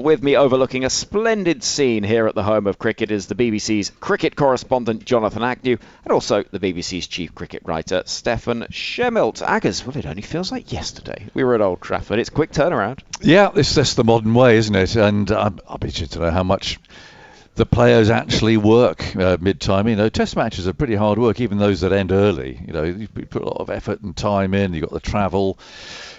With me overlooking a splendid scene here at the home of cricket is the BBC's cricket correspondent Jonathan Agnew and also the BBC's chief cricket writer Stefan Schemmelt. Aggers, well, it only feels like yesterday we were at Old Trafford. It's a quick turnaround. Yeah, it's just the modern way, isn't it? And I'll be interested to know how much the players actually work mid-time. You know, test matches are pretty hard work, even those that end early. You know, you put a lot of effort and time in. You've got the travel,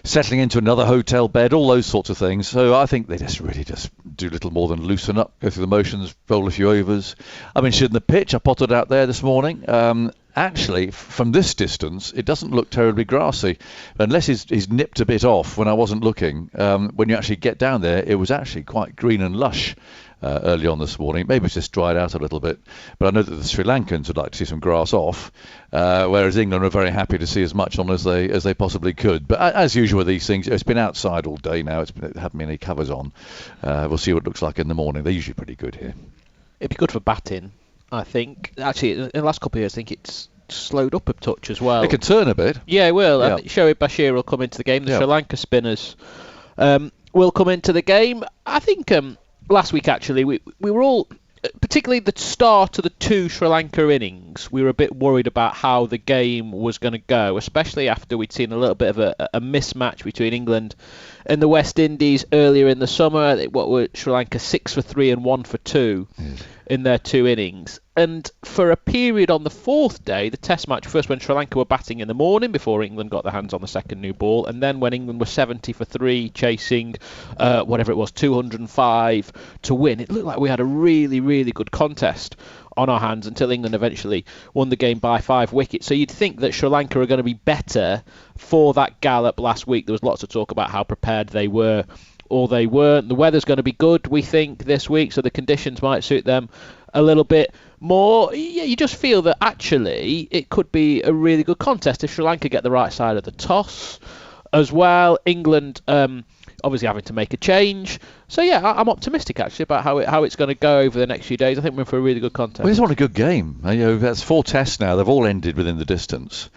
settling into another hotel bed, all those sorts of things. So I think they just do little more than loosen up, go through the motions, bowl a few overs. I mentioned the pitch. I potted out there this morning. Actually, from this distance, it doesn't look terribly grassy, unless he's nipped a bit off when I wasn't looking. When you actually get down there, it was actually quite green and lush early on this morning. Maybe it's just dried out a little bit, but I know that the Sri Lankans would like to see some grass off, whereas England are very happy to see as much on as they possibly could. But as usual with these things, it's been outside all day now. It hasn't been any covers on. We'll see what it looks like in the morning. They're usually pretty good here. It'd be good for batting, I think. Actually, in the last couple of years, I think it's slowed up a touch as well. It could turn a bit. Yeah, it will. Yeah. And Shoaib Bashir will come into the game. The Sri Lanka spinners will come into the game. I think last week, actually, we were all, particularly the start of the two Sri Lanka innings, we were a bit worried about how the game was going to go, especially after we'd seen a little bit of a mismatch between England and the West Indies earlier in the summer. What were Sri Lanka 6 for 3 and 1 for 2 in their two innings. And for a period on the fourth day, the test match, first when Sri Lanka were batting in the morning before England got their hands on the second new ball, and then when England were 70 for 3 chasing whatever it was, 205 to win, it looked like we had a really, really good contest on our hands until England eventually won the game by 5 wickets. So you'd think that Sri Lanka are going to be better for that gallop last week. There was lots of talk about how prepared they were or they weren't. The weather's going to be good, we think, this week, so the conditions might suit them a little bit more. Yeah, you just feel that actually it could be a really good contest if Sri Lanka get the right side of the toss as well. England obviously having to make a change. So yeah, I'm optimistic actually about how it's going to go over the next few days. I think we're in for a really good contest. Well, this is a good game. You know, that's 4 tests now. They've all ended within the distance.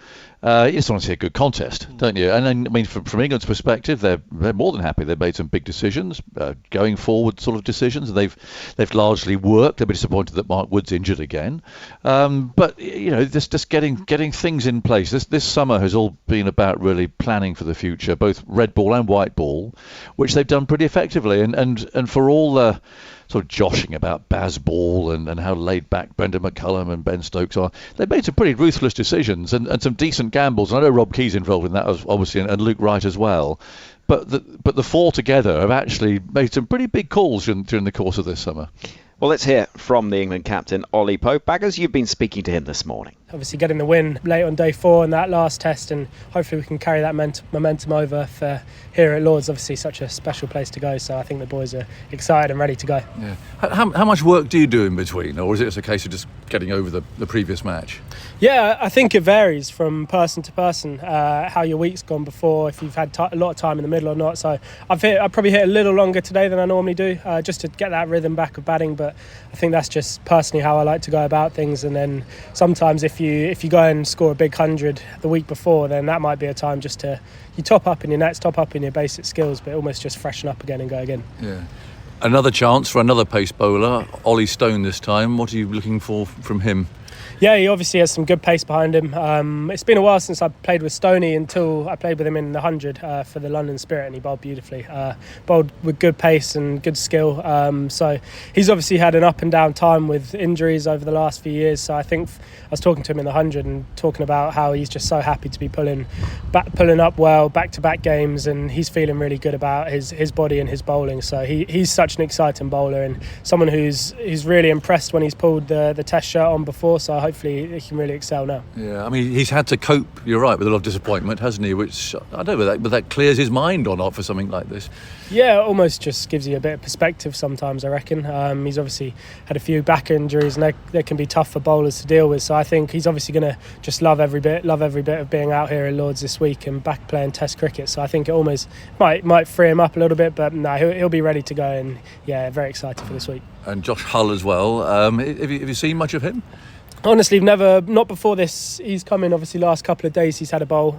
You just want to see a good contest, don't you? And then, I mean, from England's perspective, they're more than happy. They've made some big decisions, going forward sort of decisions. They've largely worked. They'll be disappointed that Mark Wood's injured again. But you know, just getting things in place. This summer has all been about really planning for the future, both red ball and white ball, which they've done pretty effectively. And for all the sort of joshing about Bazball and how laid back Brendan McCullum and Ben Stokes are, they've made some pretty ruthless decisions and some decent gambles. And I know Rob Key's involved in that, obviously, and Luke Wright as well. But the 4 together have actually made some pretty big calls during the course of this summer. Well, let's hear from the England captain, Ollie Pope. Baggers, you've been speaking to him this morning. Obviously getting the win late on day 4 in that last test, and hopefully we can carry that momentum over for here at Lord's. Obviously such a special place to go, so I think the boys are excited and ready to go. Yeah. How much work do you do in between, or is it just a case of just getting over the previous match? Yeah, I think it varies from person to person, how your week's gone before, if you've had a lot of time in the middle or not. So I've probably hit a little longer today than I normally do, just to get that rhythm back of batting. But I think that's just personally how I like to go about things. And then sometimes if you go and score a big 100 the week before, then that might be a time just to you top up in your nets, top up in your basic skills, but almost just freshen up again and go again. Yeah. Another chance for another pace bowler, Ollie Stone this time. What are you looking for from him? Yeah, he obviously has some good pace behind him. It's been a while since I played with Stoney until I played with him in the 100 for the London Spirit, and he bowled beautifully. Bowled with good pace and good skill. So he's obviously had an up and down time with injuries over the last few years. So I think I was talking to him in the 100 and talking about how he's just so happy to be pulling up well, back-to-back games, and he's feeling really good about his body and his bowling. So he's such an exciting bowler and someone who's really impressed when he's pulled the test shirt on before. So hopefully he can really excel now. Yeah, I mean, he's had to cope, you're right, with a lot of disappointment, hasn't he? Which, I don't know whether that clears his mind or not for something like this. Yeah, it almost just gives you a bit of perspective sometimes, I reckon. He's obviously had a few back injuries, and they can be tough for bowlers to deal with. So I think he's obviously going to just love every bit of being out here at Lord's this week and back playing Test cricket. So I think it almost might free him up a little bit, but no, he'll be ready to go, and yeah, very excited for this week. And Josh Hull as well. Have you seen much of him? Honestly, not before this. He's come in, obviously, last couple of days he's had a bowl.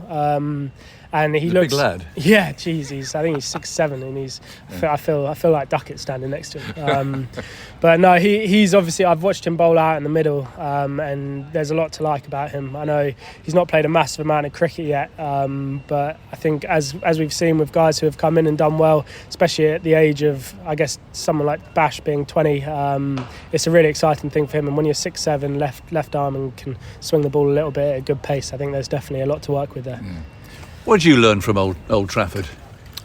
And he looks a big lad. Yeah, geez, I think he's 6'7", and I feel like Duckett standing next to him. But no, he's obviously, I've watched him bowl out in the middle, and there's a lot to like about him. I know he's not played a massive amount of cricket yet, but I think as we've seen with guys who have come in and done well, especially at the age of, I guess, someone like Bash being 20, it's a really exciting thing for him. And when you're 6'7", left arm and can swing the ball a little bit at a good pace, I think there's definitely a lot to work with there. What did you learn from Old Trafford?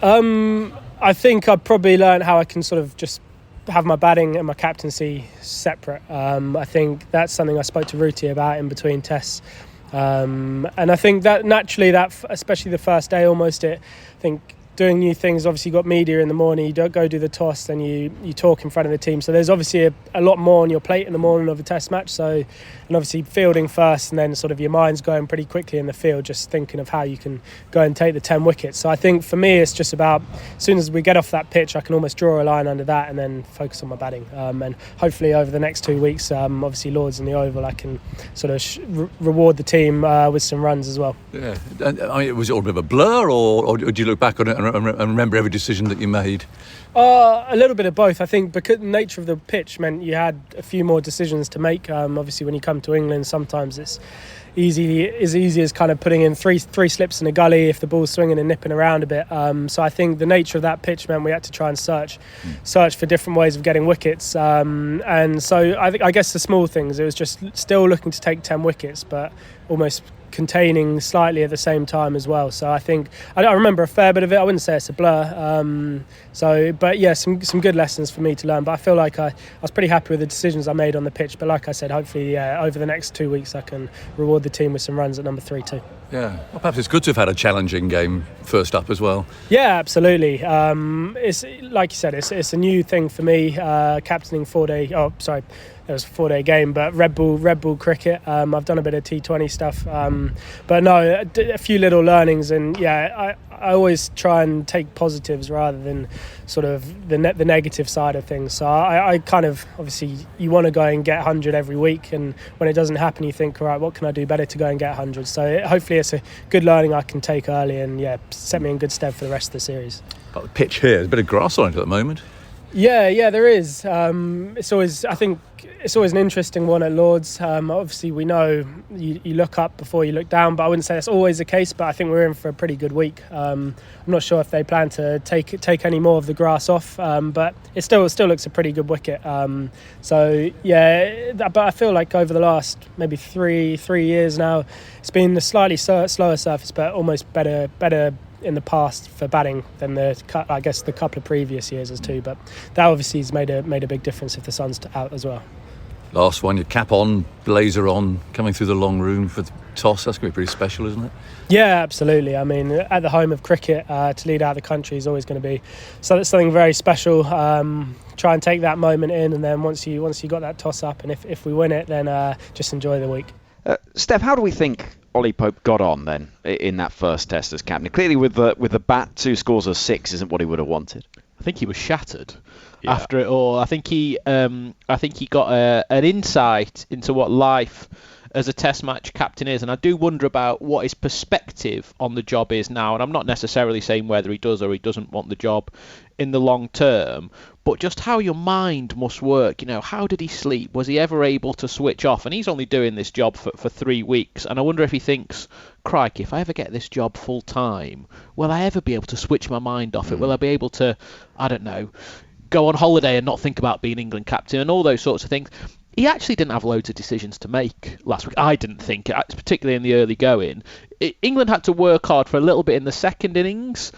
I think I probably learned how I can sort of just have my batting and my captaincy separate. I think that's something I spoke to Ruti about in between tests. And I think that naturally, that especially the first day almost, I think doing new things, obviously you've got media in the morning, you don't go do the toss, then you talk in front of the team. So there's obviously a lot more on your plate in the morning of a test match. So, and obviously fielding first, and then sort of your mind's going pretty quickly in the field, just thinking of how you can go and take the 10 wickets. So I think for me, it's just about, as soon as we get off that pitch, I can almost draw a line under that and then focus on my batting. And hopefully over the next 2 weeks, obviously Lords and the Oval, I can sort of reward the team with some runs as well. Yeah, I mean, was it all a bit of a blur, or did you look back on it and remember every decision that you made? A little bit of both. I think because the nature of the pitch meant you had a few more decisions to make. Obviously, when you come to England, sometimes it's easy as kind of putting in three slips in a gully if the ball's swinging and nipping around a bit. So I think the nature of that pitch meant we had to try and search for different ways of getting wickets. And so I guess the small things, it was just still looking to take 10 wickets, but almost containing slightly at the same time as well. So I think I remember a fair bit of it. I wouldn't say it's a blur. But yeah, some good lessons for me to learn. But I feel like I was pretty happy with the decisions I made on the pitch. But like I said, hopefully over the next 2 weeks I can reward the team with some runs at number 3 too. Yeah, well, perhaps it's good to have had a challenging game first up as well. Yeah, absolutely. It's like you said, it's a new thing for me. Captaining 4-day. Oh, sorry. It was a 4-day game, but Red Bull cricket. I've done a bit of T20 stuff, but no, a few little learnings, and yeah, I always try and take positives rather than sort of the negative side of things. So I kind of, obviously you want to go and get 100 every week, and when it doesn't happen, you think, all right, what can I do better to go and get 100? So hopefully it's a good learning I can take early, and yeah, set me in good stead for the rest of the series. The pitch here, there's a bit of grass on it at the moment. Yeah, there is. I think it's always an interesting one at Lords. Obviously, we know you look up before you look down, but I wouldn't say that's always the case. But I think we're in for a pretty good week. I'm not sure if they plan to take any more of the grass off, but it still looks a pretty good wicket. So yeah, but I feel like over the last maybe three years now, it's been a slightly slower surface, but almost better in the past for batting than the couple of previous years as too. But that obviously has made a big difference if the sun's out as well. Last one, your cap on, blazer on, coming through the long room for the toss. That's going to be pretty special, isn't it? Yeah, absolutely. I mean, at the home of cricket, to lead out the country is always going to be something very special. Try and take that moment in, and then once you got that toss up, and if we win it, then just enjoy the week. Steph, how do we think Ollie Pope got on then in that first test as captain? Clearly with the bat, 2 scores of 6 isn't what he would have wanted. I think he was shattered after it all. I think he got an insight into what life as a test match captain is, and I do wonder about what his perspective on the job is now. And I'm not necessarily saying whether he does or he doesn't want the job in the long term, but just how your mind must work. You know, how did he sleep? Was he ever able to switch off? And he's only doing this job for 3 weeks, and I wonder if he thinks, crikey, if I ever get this job full time, will I ever be able to switch my mind off it? Will I be able to, I don't know, go on holiday and not think about being England captain and all those sorts of things? He actually didn't have loads of decisions to make last week. I didn't think, particularly in the early going. England had to work hard for a little bit in the second innings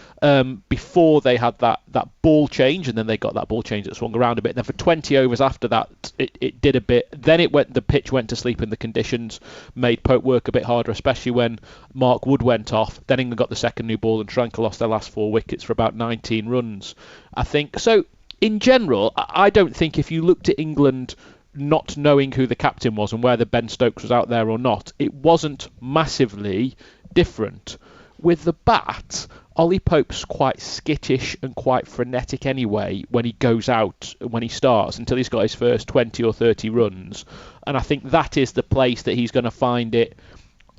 before they had that ball change, and then they got that ball change that swung around a bit. And then for 20 overs after that, it did a bit. Then the pitch went to sleep, and the conditions made Pope work a bit harder, especially when Mark Wood went off. Then England got the second new ball, and Sri Lanka lost their last 4 wickets for about 19 runs, I think. So in general, I don't think if you looked at England not knowing who the captain was and whether Ben Stokes was out there or not, it wasn't massively different. With the bat, Ollie Pope's quite skittish and quite frenetic anyway when he goes out, when he starts, until he's got his first 20 or 30 runs. And I think that is the place that he's going to find it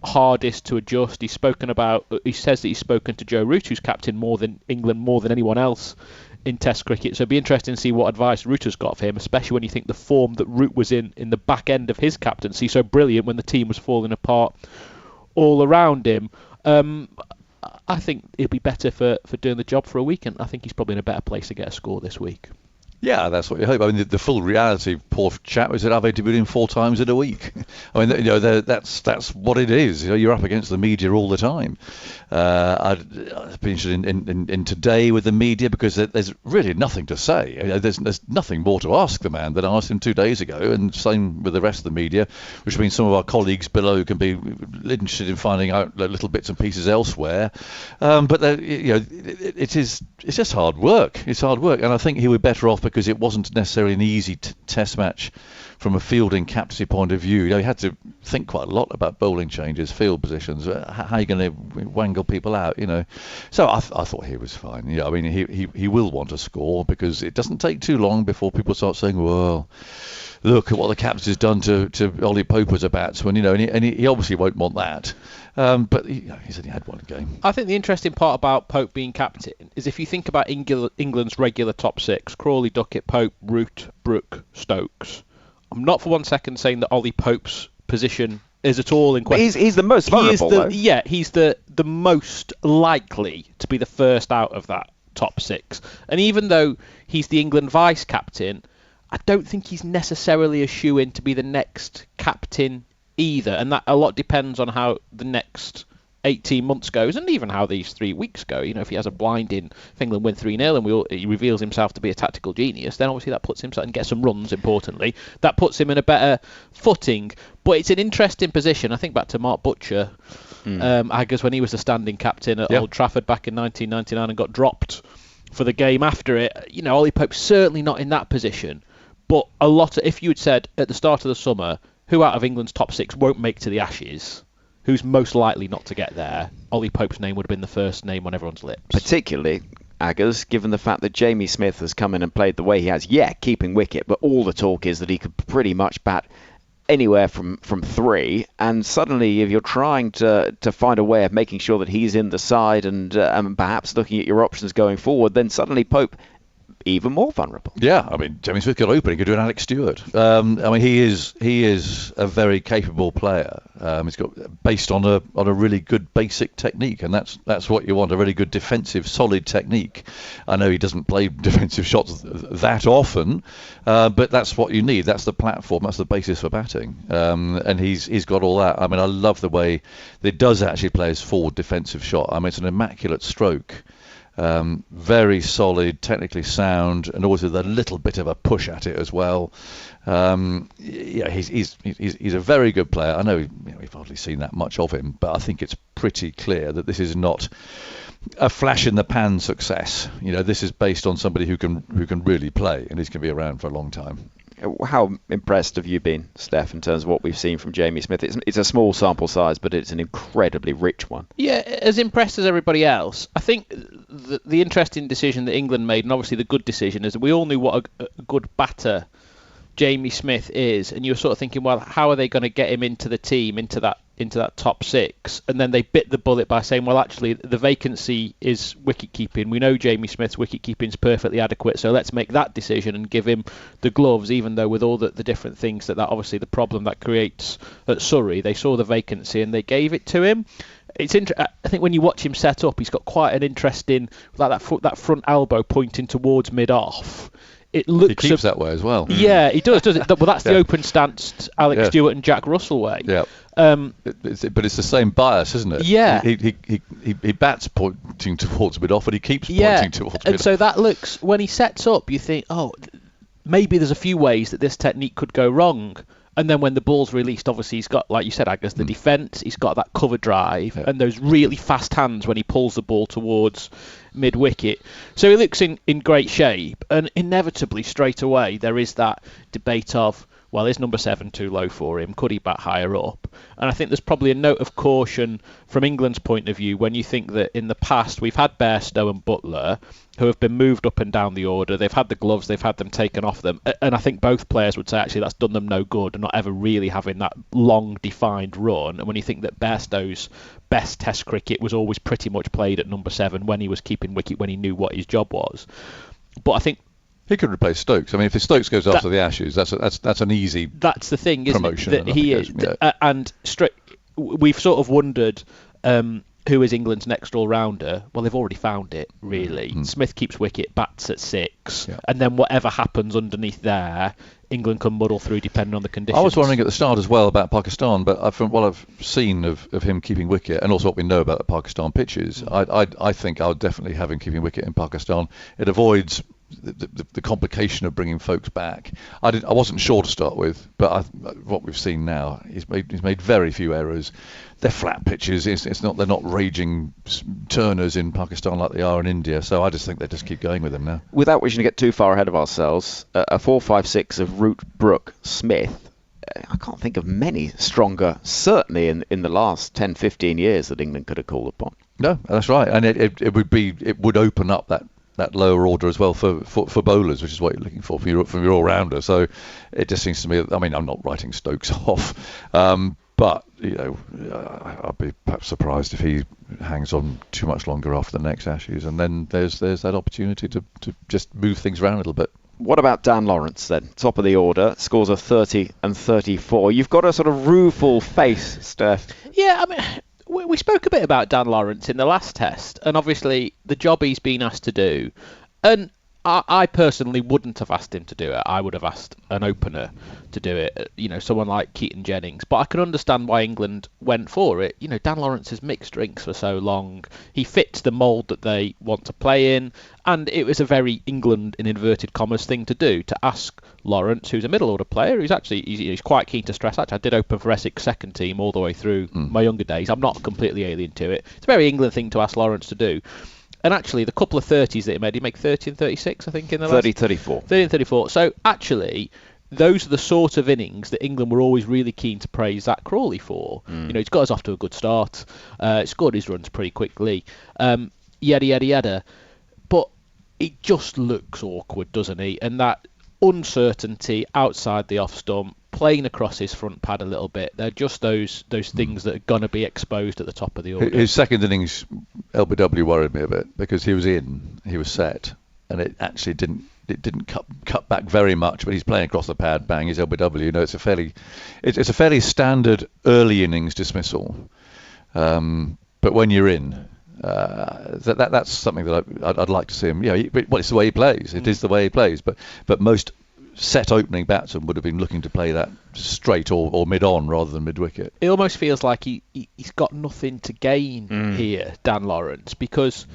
hardest to adjust. He says that he's spoken to Joe Root, who's captain England more than anyone else in Test cricket. So it'd be interesting to see what advice Root has got for him, especially when you think the form that Root was in the back end of his captaincy, so brilliant when the team was falling apart all around him. I think it'd be better for doing the job for a week, and I think he's probably in a better place to get a score this week. Yeah, that's what you hope. I mean, the full reality, poor chap, is that I've interviewed him 4 times in a week. I mean, that's what it is. You're up against the media all the time. I'd be interested in today with the media, because there's really nothing to say. There's nothing more to ask the man than I asked him 2 days ago, and same with the rest of the media, which means some of our colleagues below can be interested in finding out little bits and pieces elsewhere. But it's just hard work. It's hard work, and I think he would be better off, because it wasn't necessarily an easy test match from a fielding captaincy point of view. He had to think quite a lot about bowling changes, field positions, how are you going to wangle people out, So I thought he was fine. Yeah, I mean, he will want to score, because it doesn't take too long before people start saying, well, look at what the captain has done to Ollie Pope as a batsman, and he obviously won't want that. But he said he had one game. I think the interesting part about Pope being captain is if you think about England's regular top 6, Crawley, Duckett, Pope, Root, Brooke, Stokes. I'm not for one second saying that Ollie Pope's position is at all in question. But he's the most vulnerable, he's the most likely to be the first out of that top 6. And even though he's the England vice-captain, I don't think he's necessarily a shoe-in to be the next captain either, and that a lot depends on how the next 18 months goes, and even how these 3 weeks go. If he has a blinding, if England win 3-0 and he reveals himself to be a tactical genius, then obviously that puts himself, and gets some runs, importantly, that puts him in a better footing. But it's an interesting position. I think back to Mark Butcher, I guess, when he was the standing captain at Old Trafford back in 1999 and got dropped for the game after it. Ollie Pope's certainly not in that position, but if you had said at the start of the summer, who out of England's top 6 won't make to the Ashes, who's most likely not to get there, Ollie Pope's name would have been the first name on everyone's lips. Particularly, Aggers, given the fact that Jamie Smith has come in and played the way he has, keeping wicket, but all the talk is that he could pretty much bat anywhere from 3, and suddenly if you're trying to find a way of making sure that he's in the side and perhaps looking at your options going forward, then suddenly Pope even more vulnerable. Yeah, I mean, Jamie Smith could open. He could do an Alex Stewart. I mean, he is a very capable player. He's got based on a really good basic technique, and that's what you want, a really good defensive, solid technique. I know he doesn't play defensive shots that often, but that's what you need. That's the platform. That's the basis for batting. And he's got all that. I mean, I love the way that he does actually play his forward defensive shot. I mean, it's an immaculate stroke. Very solid, technically sound, and also the little bit of a push at it as well. He's a very good player. I know we've hardly seen that much of him, but I think it's pretty clear that this is not a flash in the pan success. This is based on somebody who can really play, and he's going to be around for a long time. How impressed have you been, Steph, in terms of what we've seen from Jamie Smith? It's a small sample size, but it's an incredibly rich one. Yeah, as impressed as everybody else. I think the interesting decision that England made, and obviously the good decision, is that we all knew what a good batter Jamie Smith is, and you were sort of thinking, well, how are they going to get him into the team, into that top 6? And then they bit the bullet by saying, well, actually, the vacancy is wicket-keeping. We know Jamie Smith's wicket-keeping is perfectly adequate, so let's make that decision and give him the gloves, even though with all the different things that obviously the problem that creates at Surrey, they saw the vacancy and they gave it to him. It's I think when you watch him set up, he's got quite an interesting, like that front elbow pointing towards mid-off. It looks he keeps that way as well. Yeah, he does it? Well, that's the open stance Alex Stewart and Jack Russell way. Yeah. But it's the same bias, isn't it? Yeah. He bats pointing towards mid-off, but he keeps pointing towards mid-off. And so that looks, when he sets up, you think, maybe there's a few ways that this technique could go wrong. And then when the ball's released, obviously he's got, like you said, Agus, the defence, he's got that cover drive and those really fast hands when he pulls the ball towards mid-wicket. So he looks in great shape, and inevitably straight away there is that debate of, well, is number 7 too low for him? Could he bat higher up? And I think there's probably a note of caution from England's point of view when you think that in the past we've had Bairstow and Buttler who have been moved up and down the order. They've had the gloves, they've had them taken off them. And I think both players would say actually that's done them no good and not ever really having that long defined run. And when you think that Bairstow's best Test cricket was always pretty much played at number 7 when he was keeping wicket, when he knew what his job was. But I think he could replace Stokes. I mean, if Stokes goes after the Ashes, that's an easy that's the thing, isn't promotion. It? That he is, and we've sort of wondered who is England's next all-rounder. Well, they've already found it, really. Smith keeps wicket, bats at 6, and then whatever happens underneath there, England can muddle through depending on the conditions. I was wondering at the start as well about Pakistan, but from what I've seen of him keeping wicket, and also what we know about the Pakistan pitches, I think I would definitely have him keeping wicket in Pakistan. It avoids the complication of bringing folks back. I wasn't sure to start with, but what we've seen now, he's made very few errors. They're flat pitches. They're not raging turners in Pakistan like they are in India. So I just think they just keep going with him now. Without wishing to get too far ahead of ourselves, a 4-5-6 of Root, Brook, Smith. I can't think of many stronger, certainly in the last 10-15 years, that England could have called upon. No, that's right, and it would open up that lower order as well for bowlers, which is what you're looking for from your all-rounder. So it just seems to me, I mean, I'm not writing Stokes off, but I'd be perhaps surprised if he hangs on too much longer after the next Ashes, and then there's that opportunity to just move things around a little bit. What about Dan Lawrence then? Top of the order, scores of 30 and 34. You've got a sort of rueful face, Steph. Yeah, I mean, we spoke a bit about Dan Lawrence in the last Test, and obviously the job he's been asked to do. And I personally wouldn't have asked him to do it. I would have asked an opener to do it, someone like Keaton Jennings. But I can understand why England went for it. Dan Lawrence has mixed drinks for so long. He fits the mould that they want to play in. And it was a very England, in inverted commas, thing to do, to ask Lawrence, who's a middle order player, who's actually he's quite keen to stress. Actually, I did open for Essex second team all the way through my younger days. I'm not completely alien to it. It's a very England thing to ask Lawrence to do. And actually, the couple of 30s that he made 30 and 36, I think, in the 30, 34. 30 and 34. So actually, those are the sort of innings that England were always really keen to praise Zach Crawley for. He's got us off to a good start. Scored his runs pretty quickly. Yada, yada, yada. But it just looks awkward, doesn't he? And that uncertainty outside the off stump, playing across his front pad a little bit, they're just those things that are going to be exposed at the top of the order. His second innings LBW worried me a bit because he was set, and it actually didn't cut back very much, but he's playing across the pad, bang, his LBW. It's a fairly standard early innings dismissal, but when you're in, that's something that I'd like to see him. It's the way he plays. It is the way he plays, but most set opening batsman would have been looking to play that straight or mid-on rather than mid-wicket. It almost feels like he's got nothing to gain here, Dan Lawrence, because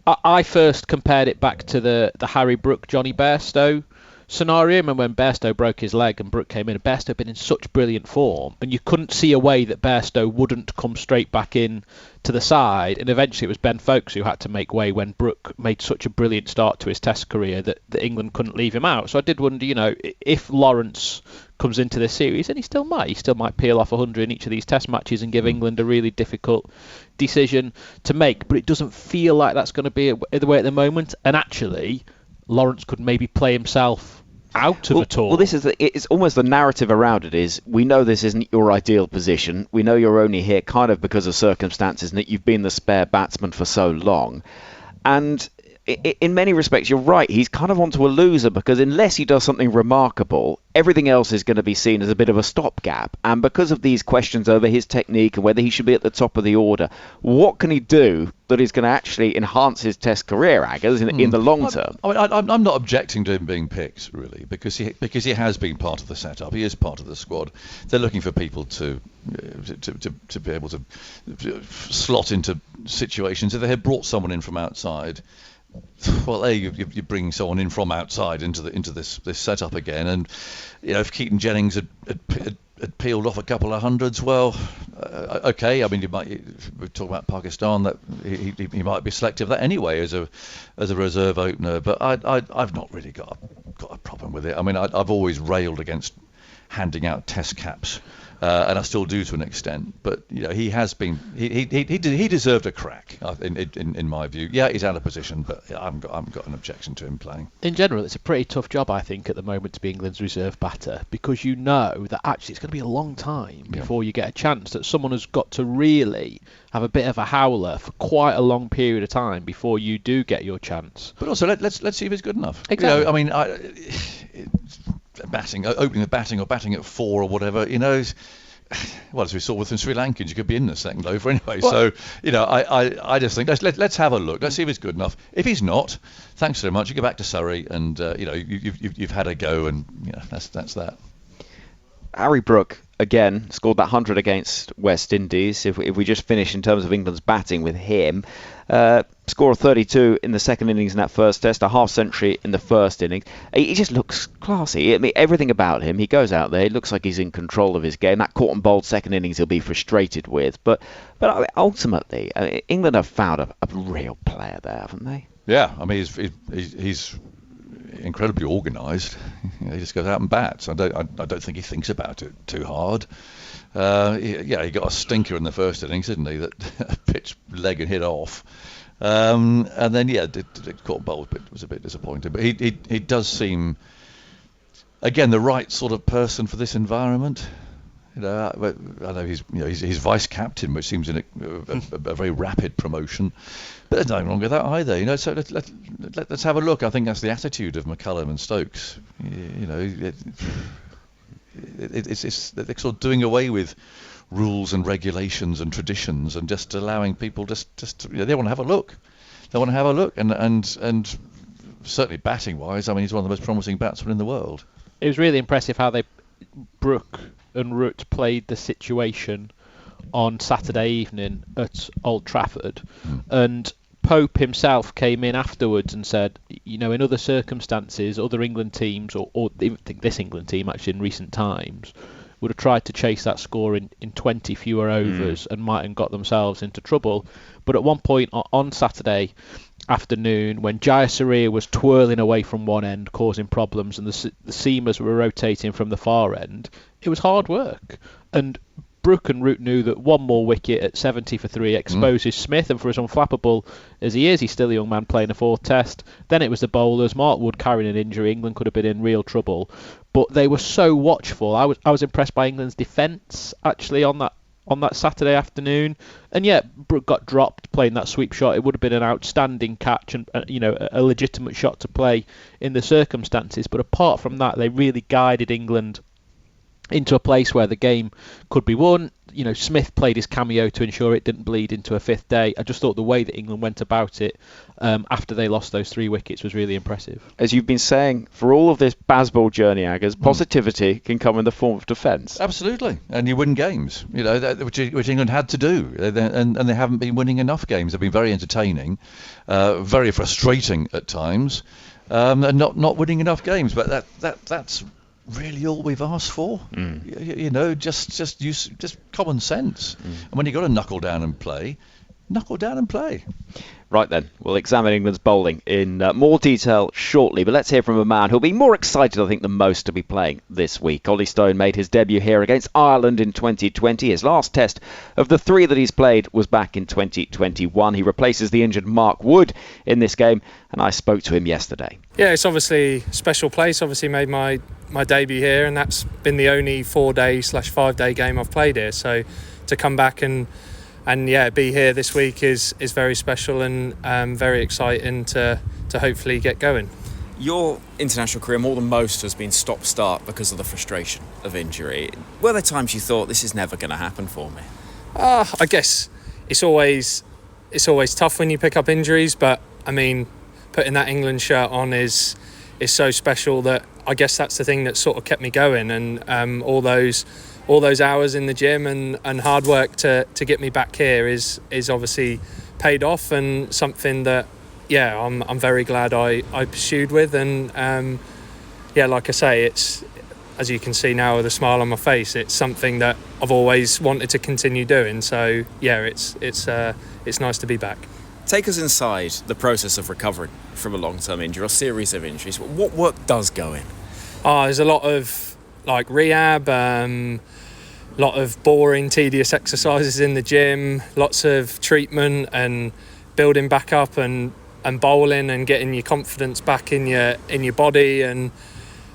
I first compared it back to the Harry Brook, Johnny Bairstow scenario. Remember when Bairstow broke his leg and Brook came in, and Bairstow had been in such brilliant form, and you couldn't see a way that Bairstow wouldn't come straight back in to the side, and eventually it was Ben Foakes who had to make way when Brook made such a brilliant start to his Test career that England couldn't leave him out. So I did wonder, if Lawrence comes into this series, and he still might peel off 100 in each of these Test matches and give England a really difficult decision to make, but it doesn't feel like that's going to be the way at the moment. And actually, Lawrence could maybe play himself out of it all. Well, it's almost the narrative around it is, we know this isn't your ideal position. We know you're only here kind of because of circumstances and that you've been the spare batsman for so long. And in many respects, you're right. He's kind of onto a loser because unless he does something remarkable, everything else is going to be seen as a bit of a stopgap. And because of these questions over his technique and whether he should be at the top of the order, what can he do that is going to actually enhance his Test career, Aggers, in the long term? I'm not objecting to him being picked, really, because he has been part of the setup. He is part of the squad. They're looking for people to be able to slot into situations. If they had brought someone in from outside, well, you're bringing someone in from outside into this setup again, and if Keaton Jennings had peeled off a couple of hundreds, well, okay. I mean, we're talking about Pakistan, that he might be selective of that anyway as a reserve opener. But I've not really got a problem with it. I mean, I've always railed against handing out test caps. And I still do to an extent, but he has been. He deserved a crack in my view. Yeah, he's out of position, but I haven't got an objection to him playing. In general, it's a pretty tough job, I think, at the moment to be England's reserve batter, because you know that actually it's going to be a long time before you get a chance. That someone has got to really have a bit of a howler for quite a long period of time before you do get your chance. But also, let's see if he's good enough. Exactly. I mean, opening the batting or batting at 4 or whatever, well, as we saw with the Sri Lankans, you could be in the second over anyway. Well, so, I just think let's have a look. Let's see if he's good enough. If he's not, thanks so much. You go back to Surrey, and you've had a go, and that's that. Harry Brook again scored that 100 against West Indies. If we just finish in terms of England's batting with him, score of 32 in the second innings in that first test, a half century in the first innings. He just looks classy. I mean, everything about him. He goes out there, he looks like he's in control of his game. That caught and bowled second innings he'll be frustrated with, but ultimately England have found a real player there, haven't they? Yeah, I mean he's incredibly organised. He just goes out and bats. I don't think he thinks about it too hard. He got a stinker in the first innings, didn't he? That pitched leg and hit off. And then did caught bowl, but was a bit disappointing. But he does seem, again, the right sort of person for this environment. I know he's vice captain, which seems a very rapid promotion. But there's nothing wrong with that either. So let's have a look. I think that's the attitude of McCullum and Stokes. It's they're sort of doing away with rules and regulations and traditions and just allowing people just they want to have a look. They want to have a look, and certainly batting wise, I mean, he's one of the most promising batsmen in the world. It was really impressive how Brook and Root played the situation on Saturday evening at Old Trafford, and Pope himself came in afterwards and said, in other circumstances, other England teams, or even think this England team actually in recent times, would have tried to chase that score in 20 fewer overs and might have got themselves into trouble. But at one point on Saturday afternoon, when Jayasuriya was twirling away from one end, causing problems, and the seamers were rotating from the far end, it was hard work. And Brook and Root knew that one more wicket at 70 for 3 exposes Smith, and for as unflappable as he is, he's still a young man playing a fourth test. Then it was the bowlers. Mark Wood carrying an injury. England could have been in real trouble. But they were so watchful. I was impressed by England's defence, actually, on that Saturday afternoon. And Brook got dropped playing that sweep shot. It would have been an outstanding catch and a legitimate shot to play in the circumstances. But apart from that, they really guided England into a place where the game could be won. Smith played his cameo to ensure it didn't bleed into a fifth day. I just thought the way that England went about it after they lost those 3 wickets was really impressive. As you've been saying, for all of this Bazball journey, Aggers, positivity can come in the form of defence. Absolutely, and you win games, which England had to do, and they haven't been winning enough games. They've been very entertaining, very frustrating at times, and not winning enough games. But that's really all we've asked for. Just common sense. And when you've got to knuckle down and play. Right then, we'll examine England's bowling in more detail shortly, but let's hear from a man who'll be more excited, I think, than most to be playing this week. Ollie Stone made his debut here against Ireland in 2020. His last test of the 3 that he's played was back in 2021. He replaces the injured Mark Wood in this game, and I spoke to him yesterday. Yeah, it's obviously a special place. Obviously made my debut here, and that's been the only 4-day/5-day game I've played here. So to come back and be here this week is very special and very exciting to hopefully get going. Your international career, more than most, has been stop-start because of the frustration of injury. Were there times you thought this is never going to happen for me? I guess it's always tough when you pick up injuries, but I mean, putting that England shirt on is so special that I guess that's the thing that sort of kept me going, and all those hours in the gym and hard work to get me back here is obviously paid off, and something that I'm very glad I pursued with, and like I say, it's, as you can see now with a smile on my face, it's something that I've always wanted to continue doing. So it's nice to be back. Take us inside the process of recovering from a long-term injury or series of injuries. What work does go in? There's a lot of like rehab, lot of boring, tedious exercises in the gym, lots of treatment and building back up and bowling and getting your confidence back in your body. And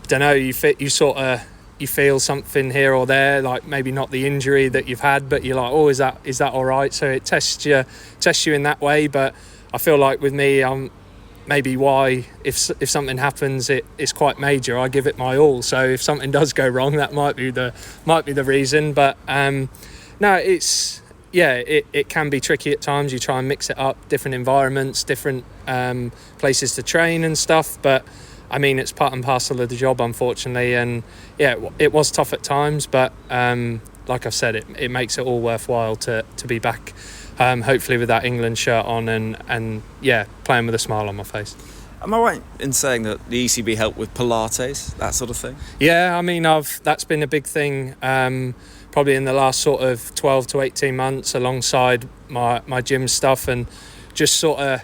don't know, you feel something here or there, like maybe not the injury that you've had, but you're like, oh, is that all right? So it tests you in that way. But I feel like with me, maybe why if something happens, it's quite major, I give it my all. So if something does go wrong, that might be the reason. But no, it can be tricky at times. You try and mix it up, different environments, different places to train and stuff. But I mean, it's part and parcel of the job, unfortunately. And yeah, it was tough at times, but like I've said, it makes it all worthwhile to be back. Hopefully with that England shirt on and playing with a smile on my face. Am I right in saying that the ECB helped with Pilates, that sort of thing? Yeah, I mean, that's been a big thing probably in the last sort of 12 to 18 months alongside my gym stuff, and just sort of,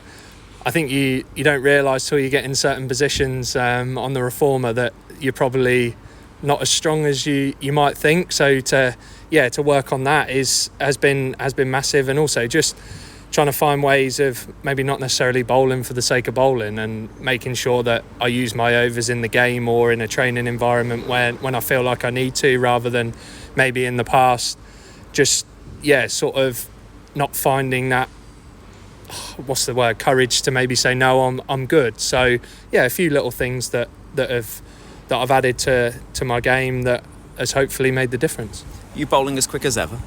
I think you don't realise till you get in certain positions on the reformer that you're probably not as strong as you might think. So to work on that has been massive, and also just trying to find ways of maybe not necessarily bowling for the sake of bowling, and making sure that I use my overs in the game or in a training environment when I feel like I need to, rather than maybe in the past just sort of not finding that courage to maybe say no, I'm good. So a few little things that I've added to my game that has hopefully made the difference. You bowling as quick as ever?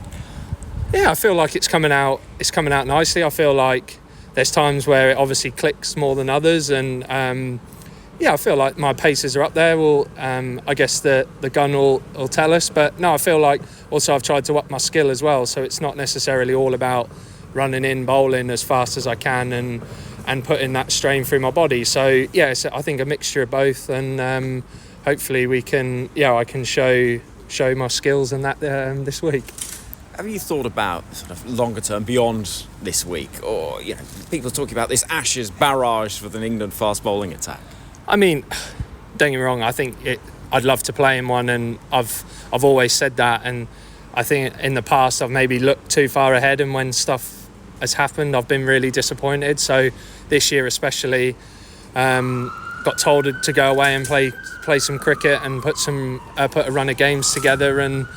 Yeah, I feel like it's coming out nicely. I feel like there's times where it obviously clicks more than others, and I feel like my paces are up there. Well, I guess the gun will tell us, but no, I feel like also I've tried to up my skill as well, so it's not necessarily all about running in bowling as fast as I can and putting that strain through my body. So so I think a mixture of both, and hopefully I can show my skills in that this week. Have you thought about sort of longer term beyond this week, or people talking about this Ashes barrage for the England fast bowling attack? I mean, don't get me wrong, I think I'd love to play in one, and I've always said that, and I think in the past I've maybe looked too far ahead, and when stuff has happened I've been really disappointed. So this year especially, got told to go away and play some cricket and put a run of games together, and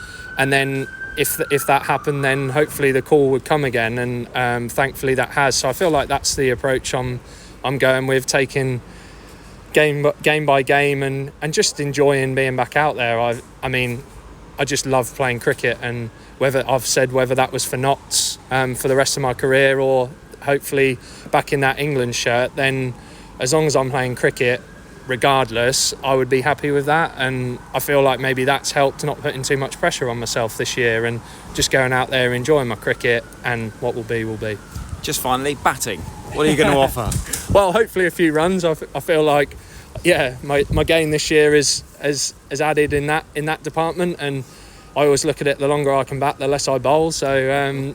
then if that happened, then hopefully the call would come again, and thankfully that has. So I feel like that's the approach I'm going with, taking game by game and just enjoying being back out there. I mean, I just love playing cricket, and whether that was for Notts for the rest of my career, or hopefully back in that England shirt, then as long as I'm playing cricket, regardless, I would be happy with that. And I feel like maybe that's helped, not putting too much pressure on myself this year, and just going out there enjoying my cricket, and what will be will be. Just finally, batting. What are you going to offer? Well, hopefully a few runs. I feel like my game this year is added in that department, and I always look at it, the longer I can bat, the less I bowl. So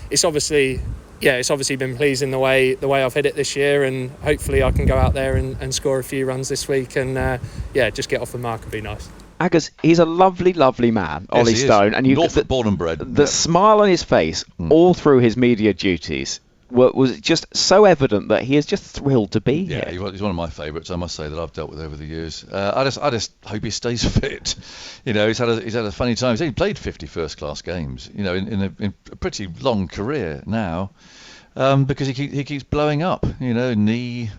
it's obviously been pleasing the way I've hit it this year, and hopefully I can go out there and score a few runs this week, and just get off the mark would be nice. Aggers, he's a lovely, lovely man, yes, Ollie Stone, and Norfolk born and bred. The smile on his face all through his media duties was just so evident that he is just thrilled to be here. Yeah, he's one of my favourites, I must say, that I've dealt with over the years. I just hope he stays fit. He's had a funny time. He's only played 50 first-class games, in a pretty long career now, because he keeps blowing up. Knee,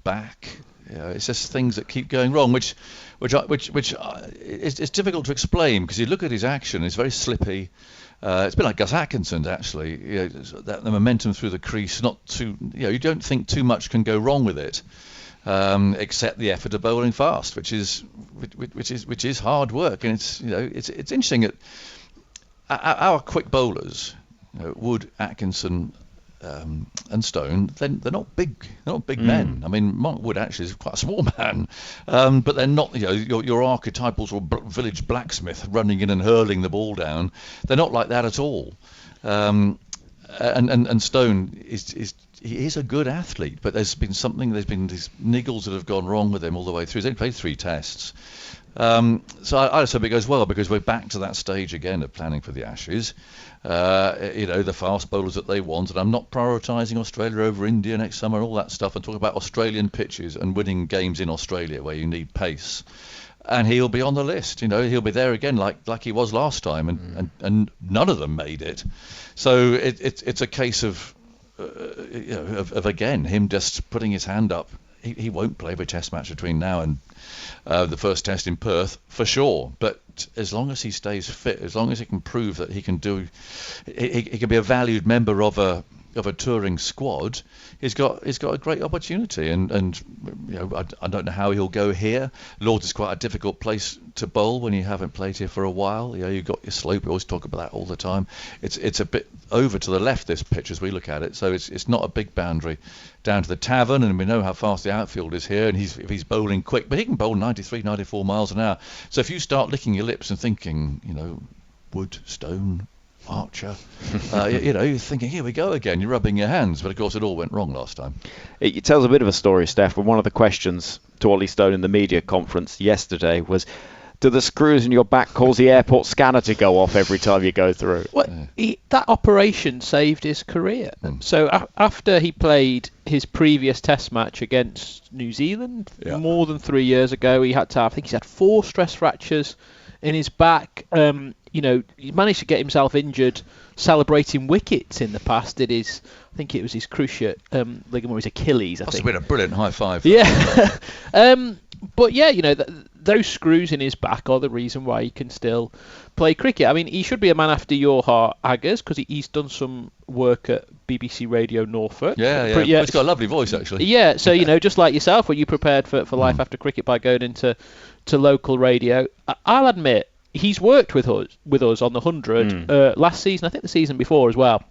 back. It's just things that keep going wrong, which it's difficult to explain, because you look at his action, it's very slippy. It's been like Gus Atkinson's, actually. The momentum through the crease, not too. You don't think too much can go wrong with it, except the effort of bowling fast, which is hard work. And it's interesting that our quick bowlers, Wood, Atkinson, and Stone, they're not big. They're not big men. I mean, Mark Wood actually is quite a small man, but they're not. Your archetypal sort of village blacksmith running in and hurling the ball down. They're not like that at all. And Stone is a good athlete, but there's been these niggles that have gone wrong with him all the way through. He's only played 3 tests. So I just hope it goes well, because we're back to that stage again of planning for the Ashes. The fast bowlers that they want, and I'm not prioritising Australia over India next summer and all that stuff. I'm talking about Australian pitches and winning games in Australia where you need pace. And he'll be on the list, he'll be there again like he was last time, and none of them made it. So it's a case of again him just putting his hand up. He won't play every test match between now and the first test in Perth for sure, but as long as he stays fit, as long as he can prove that he can he can be a valued member of a touring squad, he's got a great opportunity. And I don't know how he'll go here. Lords is quite a difficult place to bowl when you haven't played here for a while. You've got your slope. We always talk about that all the time. It's a bit over to the left, this pitch, as we look at it, so it's not a big boundary down to the tavern, and we know how fast the outfield is here, and if he's bowling quick, but he can bowl 93, 94 miles an hour. So if you start licking your lips and thinking, Wood, Stone, Archer, you're thinking, here we go again. You're rubbing your hands, but of course it all went wrong last time. It tells a bit of a story, Steph. One of the questions to Ollie Stone in the media conference yesterday was, do the screws in your back cause the airport scanner to go off every time you go through? Well, that operation saved his career. So after he played his previous test match against New Zealand more than 3 years ago, he had to have, I think he's had 4 stress fractures in his back. He managed to get himself injured celebrating wickets in the past. I think it was his cruciate ligament or his Achilles. Must have been a brilliant high five. Yeah. But yeah, those screws in his back are the reason why he can still play cricket. I mean, he should be a man after your heart, Aggers, because he's done some work at BBC Radio Norfolk. Yeah. He's got a lovely voice, actually. Yeah, so, just like yourself, when you prepared for life after cricket by going into local radio, I'll admit, he's worked with us on the 100 last season, I think the season before as well.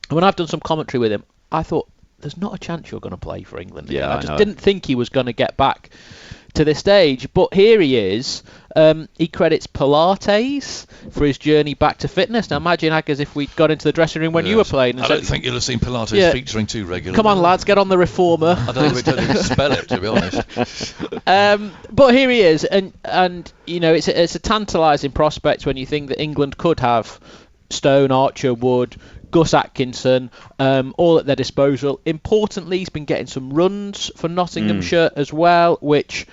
And when I've done some commentary with him, I thought, there's not a chance you're going to play for England again. I just didn't think he was going to get back to this stage. But here he is. He credits Pilates for his journey back to fitness. Now imagine, Aggers, if we got into the dressing room when you were playing. And I don't think you'll have seen Pilates featuring too regularly. Come on, lads, get on the reformer. I don't even spell it, to be honest. But here he is, and it's a tantalising prospect when you think that England could have Stone, Archer, Wood, Gus Atkinson, all at their disposal. Importantly, he's been getting some runs for Nottinghamshire as well, which,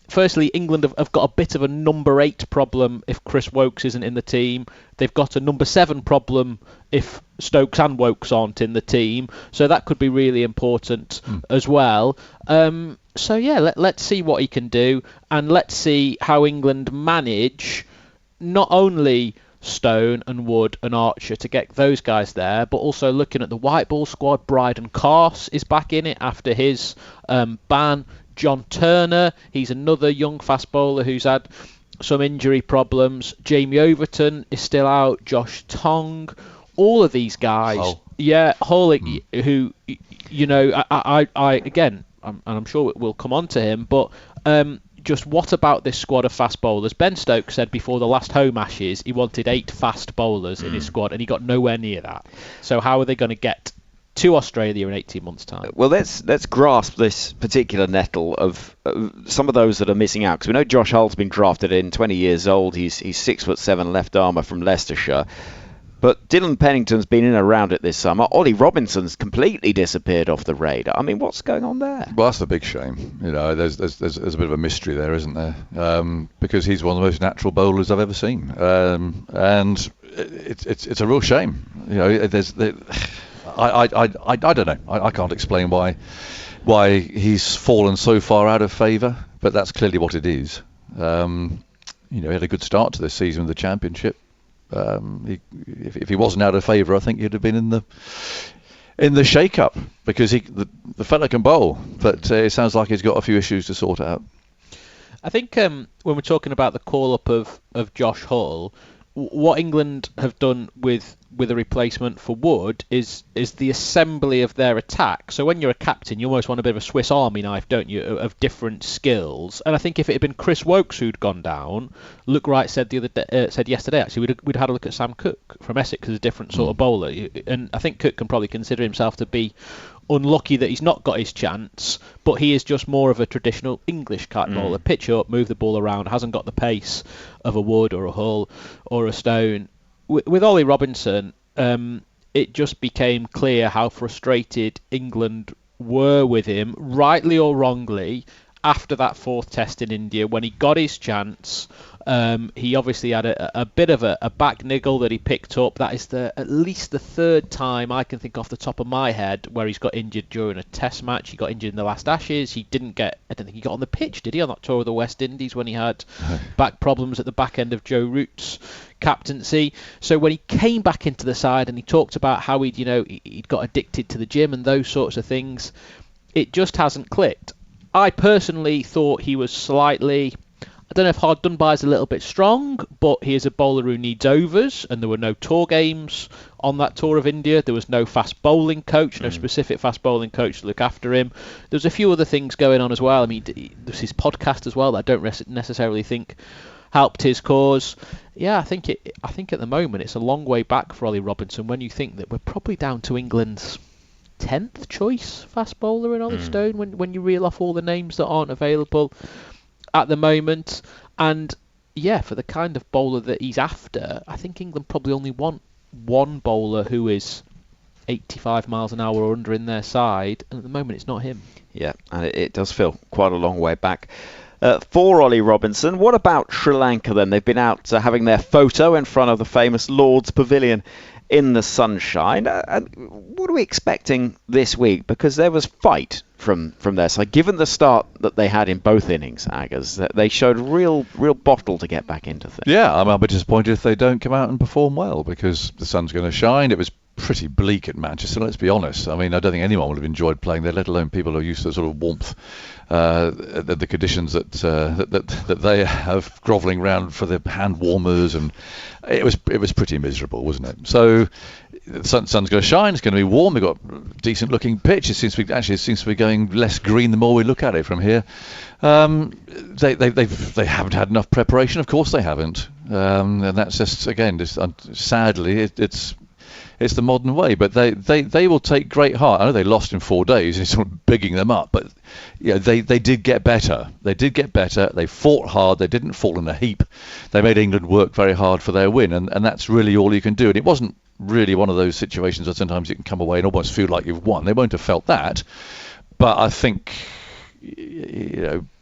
firstly, England have got a bit of a number 8 problem if Chris Woakes isn't in the team. They've got a number 7 problem if Stokes and Woakes aren't in the team. So that could be really important as well. So, yeah, let's see what he can do, and let's see how England manage not only Stone and Wood and Archer to get those guys there, but also looking at the white ball squad. Bryden Carse is back in it after his ban. John Turner, he's another young fast bowler who's had some injury problems. Jamie Overton is still out. Josh Tong, all of these guys. Hull, who, I again, and I'm sure we'll come on to him, but just what about this squad of fast bowlers? Ben Stokes said before the last home Ashes he wanted 8 fast bowlers in his squad, and he got nowhere near that. So how are they going to get to Australia in 18 months' time? Well, let's grasp this particular nettle of some of those that are missing out, because we know Josh Hull's been drafted in, 20 years old. He's 6'7" left armour from Leicestershire. But Dylan Pennington's been in and around it this summer. Ollie Robinson's completely disappeared off the radar. I mean, what's going on there? Well, that's the big shame. There's a bit of a mystery there, isn't there? Because he's one of the most natural bowlers I've ever seen, and it's a real shame. I don't know. I can't explain why he's fallen so far out of favour, but that's clearly what it is. He had a good start to this season with the Championship. If he wasn't out of favour, I think he'd have been in the shake-up, because the fella can bowl, but it sounds like he's got a few issues to sort out. I think when we're talking about the call-up of Josh Hull, what England have done with a replacement for Wood is the assembly of their attack. So when you're a captain, you almost want a bit of a Swiss Army knife, don't you, of different skills. And I think if it had been Chris Woakes who'd gone down, Luke Wright said said yesterday, actually, we'd had a look at Sam Cook from Essex as a different sort of bowler. And I think Cook can probably consider himself to be unlucky that he's not got his chance, but he is just more of a traditional English type bowler. Pitch up, move the ball around, hasn't got the pace of a Wood or a Hull or a Stone. With Ollie Robinson, it just became clear how frustrated England were with him, rightly or wrongly, after that fourth test in India when he got his chance. He obviously had a bit of a back niggle that he picked up. That is at least the third time I can think off the top of my head where he's got injured during a test match. He got injured in the last Ashes. I don't think he got on the pitch, did he, on that tour of the West Indies when he had back problems at the back end of Joe Root's captaincy. So when he came back into the side and he talked about how he'd got addicted to the gym and those sorts of things, it just hasn't clicked. I personally thought he was slightly, I don't know if hard done by is a little bit strong, but he is a bowler who needs overs, and there were no tour games on that tour of India. There was no fast bowling coach, no specific fast bowling coach to look after him. There was a few other things going on as well. I mean, there's his podcast as well that I don't necessarily think helped his cause. Yeah, I think at the moment it's a long way back for Ollie Robinson when you think that we're probably down to England's 10th choice fast bowler in Ollie Stone when you reel off all the names that aren't available at the moment. And yeah, for the kind of bowler that he's after, I think England probably only want one bowler who is 85 miles an hour or under in their side, and at the moment it's not him. Yeah, and it does feel quite a long way back for Ollie Robinson. What about Sri Lanka then? They've been out having their photo in front of the famous Lord's Pavilion in the sunshine. What are we expecting this week? Because there was fight from their side. Given the start that they had in both innings, Aggers, they showed real bottle to get back into things. Yeah, I'll be disappointed if they don't come out and perform well, because the sun's going to shine. It was pretty bleak at Manchester, let's be honest. I mean, I don't think anyone would have enjoyed playing there, let alone people who are used to the sort of warmth, the conditions that they have grovelling around for the hand warmers, and it was pretty miserable, wasn't it? So the sun's going to shine. It's going to be warm. We've got decent looking pitch. It seems to be going less green the more we look at it from here. They haven't had enough preparation. Of course they haven't, and that's just sadly it's the modern way, but they will take great heart. I know they lost in 4 days, and it's sort of bigging them up, but they did get better. They did get better. They fought hard. They didn't fall in a heap. They made England work very hard for their win, and that's really all you can do. And it wasn't really one of those situations where sometimes you can come away and almost feel like you've won. They won't have felt that, but I think,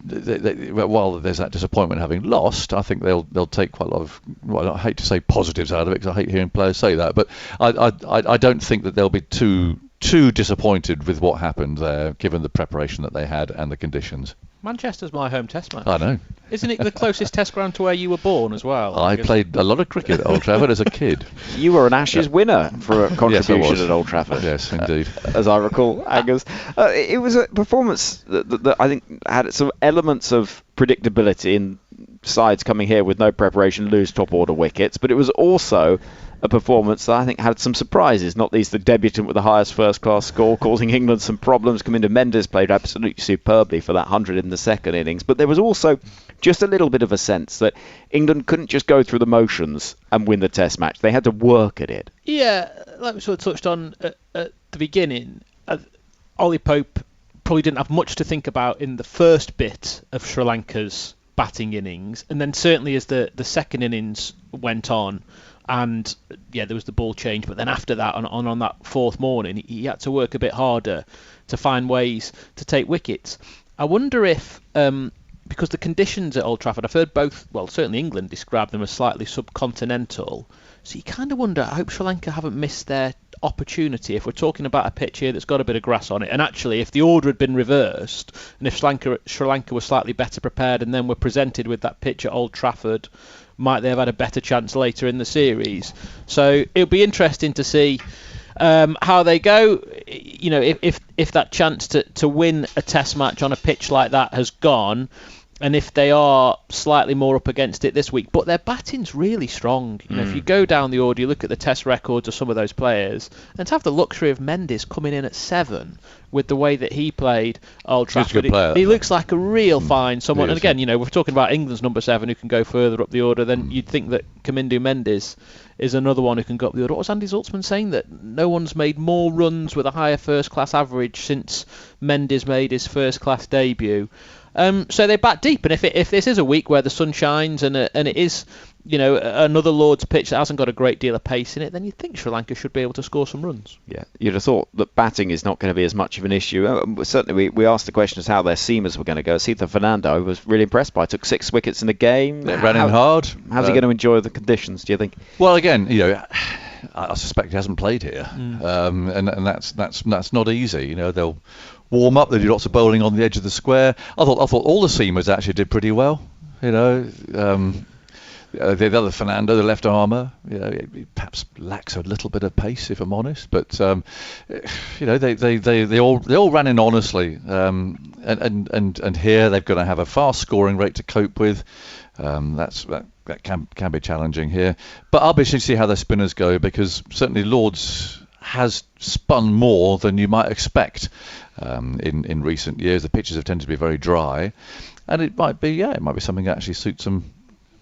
while there's that disappointment having lost, I think they'll take quite a lot of, well, I hate to say positives out of it because I hate hearing players say that, but I don't think that they'll be too disappointed with what happened there, given the preparation that they had and the conditions. Manchester's my home test match. I know. Isn't it the closest test ground to where you were born as well? I played a lot of cricket at Old Trafford as a kid. You were an Ashes winner for a contribution yes, at Old Trafford. Yes, indeed. As I recall, Aggers. It was a performance that I think had some elements of predictability in sides coming here with no preparation, lose top order wickets, but it was also a performance that I think had some surprises, not least the debutant with the highest first-class score, causing England some problems. Kaminda Mendes played absolutely superbly for that 100 in the second innings, but there was also just a little bit of a sense that England couldn't just go through the motions and win the test match. They had to work at it. Yeah, like we sort of touched on at the beginning, Ollie Pope probably didn't have much to think about in the first bit of Sri Lanka's batting innings, and then certainly as the second innings went on, and yeah, there was the ball change, but then after that, on that fourth morning, he had to work a bit harder to find ways to take wickets. I wonder if, because the conditions at Old Trafford, I've heard both, well, certainly England describe them as slightly subcontinental, so you kind of wonder, I hope Sri Lanka haven't missed their opportunity if we're talking about a pitch here that's got a bit of grass on it. And actually, if the order had been reversed, and if Sri Lanka was slightly better prepared and then were presented with that pitch at Old Trafford, might they have had a better chance later in the series? So it'll be interesting to see how they go. You know, if that chance to win a test match on a pitch like that has gone, And if they are slightly more up against it this week, but their batting's really strong. If you go down the order, you look at the test records of some of those players, and to have the luxury of Mendes coming in at 7 with the way that he played Old Trafford, he looks like a real fine someone. And again, we're talking about England's number 7 who can go further up the order. Then you'd think that Kamindu Mendes is another one who can go up the order. What was Andy Zaltzman saying? That no one's made more runs with a higher first-class average since Mendes made his first-class debut. So they bat deep, and if this is a week where the sun shines and it is, another Lord's pitch that hasn't got a great deal of pace in it, then you'd think Sri Lanka should be able to score some runs. Yeah, you'd have thought that batting is not going to be as much of an issue. Certainly, we asked the question as how their seamers were going to go. Sita Fernando was really impressed by. Took 6 wickets in the game. They ran in hard. How's he going to enjoy the conditions? Do you think? Well, again, I suspect he hasn't played here, and that's not easy. They'll warm up. They do lots of bowling on the edge of the square. I thought all the seamers actually did pretty well. The other Fernando, the left armour, he perhaps lacks a little bit of pace, if I'm honest. But they all ran in honestly, and here they're going to have a fast scoring rate to cope with. That can be challenging here. But I'll be interested to see how their spinners go, because certainly Lords has spun more than you might expect in recent years. The pitches have tended to be very dry, and it might be something that actually suits them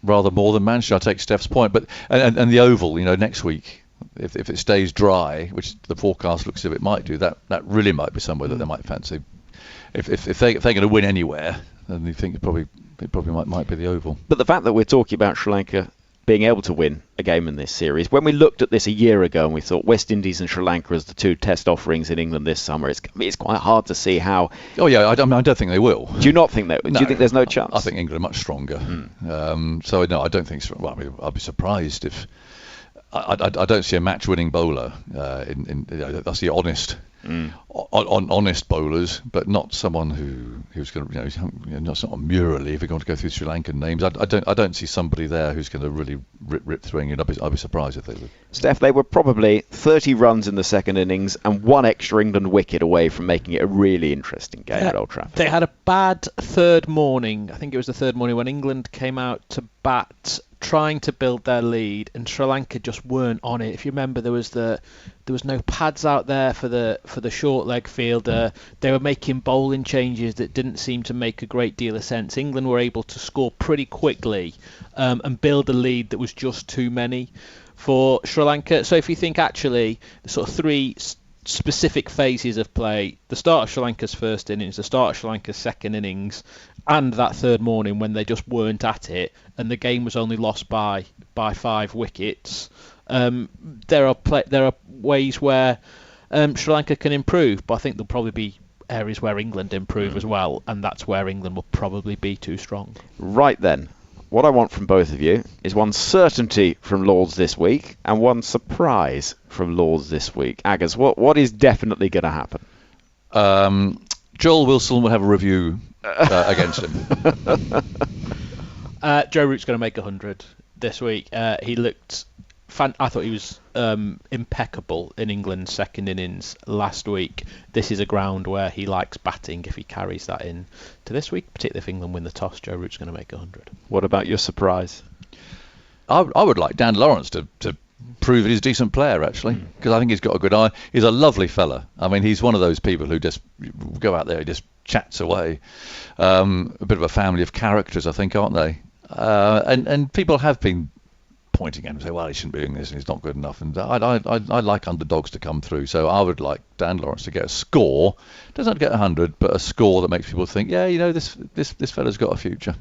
rather more than Manchester. I take Steph's point, but and the Oval, next week, if it stays dry, which the forecast looks as if it might do, that really might be somewhere that they might fancy. If they're going to win anywhere, then you think it probably might be the Oval. But the fact that we're talking about Sri Lanka being able to win a game in this series, when we looked at this a year ago and we thought West Indies and Sri Lanka as the 2 test offerings in England this summer, it's quite hard to see how. Oh yeah, I don't think they will. Do you not think that? No, do you think there's no chance? I think England are much stronger. So no, I don't think so. Well, I'd be surprised if I don't see a match-winning bowler. I see honest bowlers, but not someone who's going to, not a Murali. If you're going to go through Sri Lankan names, I don't see somebody there who's going to really rip through England. I'd be surprised if they would. Steph, they were probably 30 runs in the second innings and 1 extra England wicket away from making it a really interesting game at Old Trafford. They had a bad third morning. I think it was the third morning when England came out to bat, trying to build their lead, and Sri Lanka just weren't on it. If you remember, there was no pads out there for the short leg fielder. They were making bowling changes that didn't seem to make a great deal of sense. England were able to score pretty quickly and build a lead that was just too many for Sri Lanka. So if you think actually sort of 3 specific phases of play, the start of Sri Lanka's first innings, the start of Sri Lanka's second innings, and that third morning when they just weren't at it and the game was only lost by 5 wickets, there are ways where Sri Lanka can improve, but I think there'll probably be areas where England improve as well, and that's where England will probably be too strong. Right then, what I want from both of you is one certainty from Lords this week and one surprise from Lords this week. Aggers, what is definitely going to happen? Joel Wilson will have a review against him. Joe Root's going to make 100 this week. He looked I thought he was impeccable in England's second innings last week. This is a ground where he likes batting. If he carries that in to this week, particularly if England win the toss, Joe Root's going to make 100. What about your surprise? I would like Dan Lawrence to prove that he's a decent player, actually, because I think he's got a good eye. He's a lovely fella. I mean, he's one of those people who just go out there and just chats away. A bit of a family of characters, I think, aren't they? And people have been pointing at him and say, well, he shouldn't be doing this and he's not good enough. And I like underdogs to come through, so I would like Dan Lawrence to get a score. Doesn't have to get 100, but a score that makes people think, yeah, this fella's got a future.